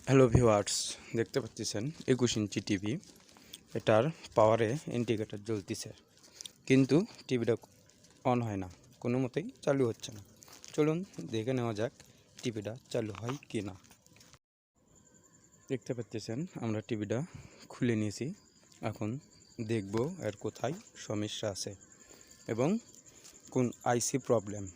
Hello viewers, দেখতে পাচ্ছেন 21 inch TV. এটার পাওয়ারে ইন্ডিকেটর জ্বলতেছে, কিন্তু টিভিটা অন হয় না, কোনো মতেই চালু হচ্ছে না। চলুন দেখে নেওয়া যাক টিভিটা চালু হয় কি না। দেখতে পাচ্ছেন আমরা টিভিটা খুলে নিয়েছি। এখন দেখব এর কোথায় সমস্যা আছে এবং কোন আইসি প্রবলেম।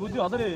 বুঝি হবে রে।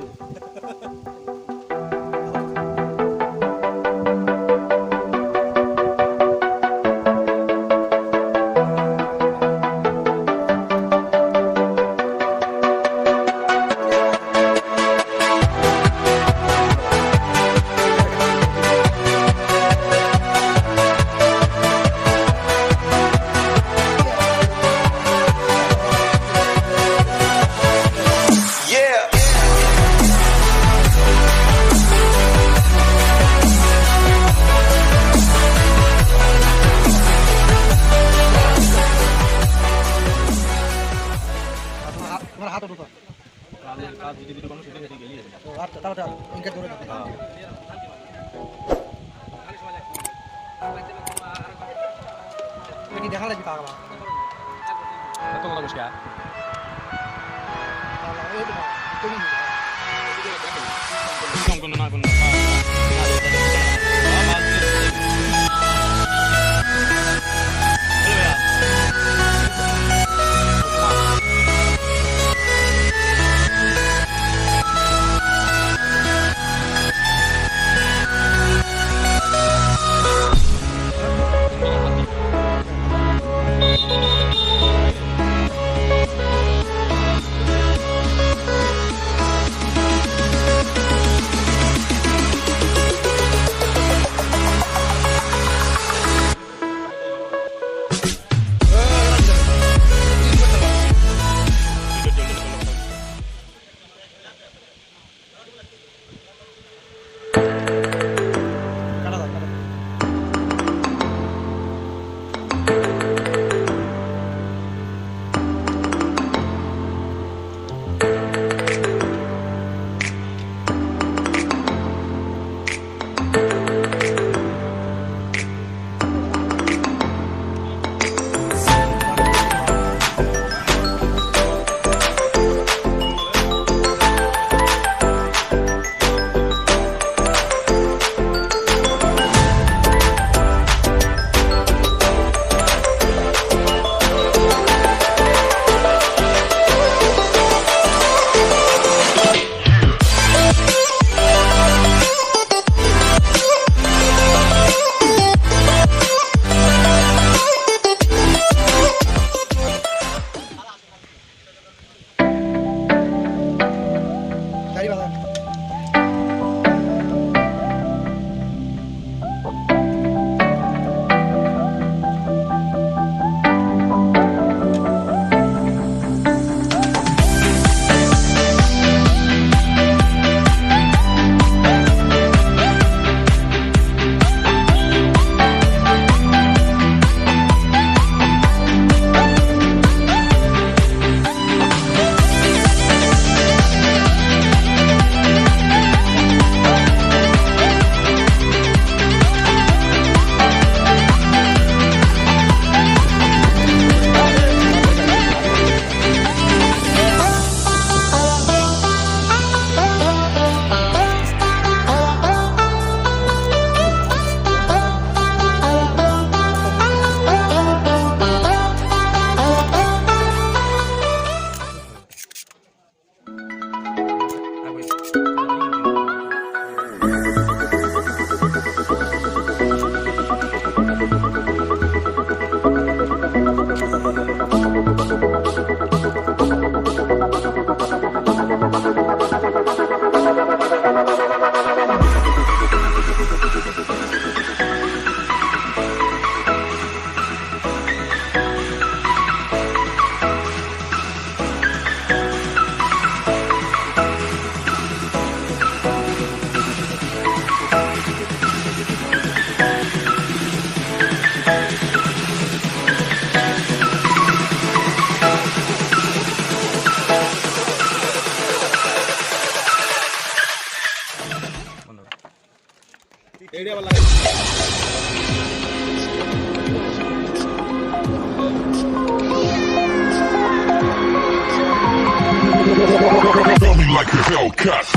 হাত ওঠো কাজ যদি কিছু কোনো সেটা গেলি তো আচ্ছা তাহলে ইনকে ধরে রাখো। কি দেখা লাগি পাগলা কত কথা বসকা এই তো তুমি কোন না কোন Hellcat.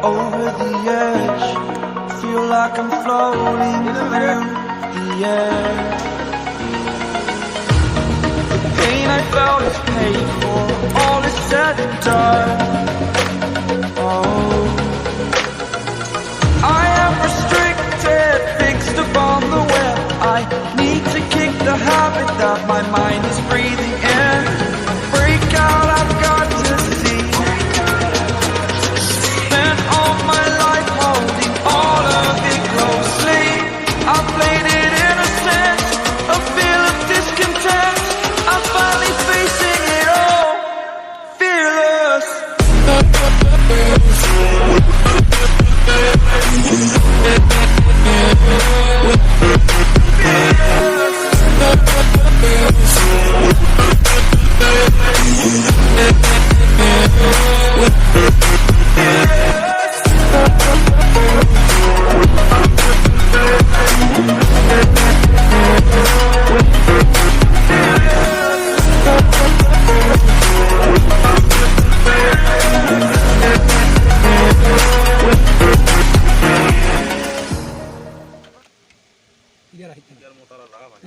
Over the edge, feel like I'm floating through the air. The pain I felt is paid for, all is said and done. Oh, I am restricted, fixed upon the web. I need to kick the habit that my mind is breathing in. Break out, I've got to see. Spent all my life holding all of it closely. I played it innocent, a feel of discontent. I'm finally facing it all, fearless.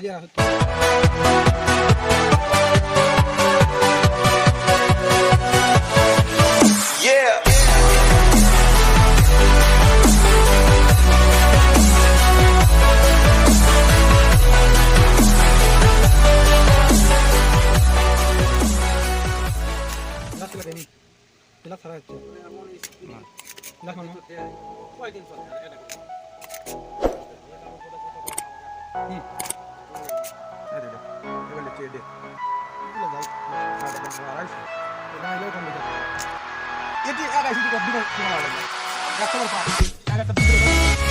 Yeah. এটি একাই শুধু copy করে একটা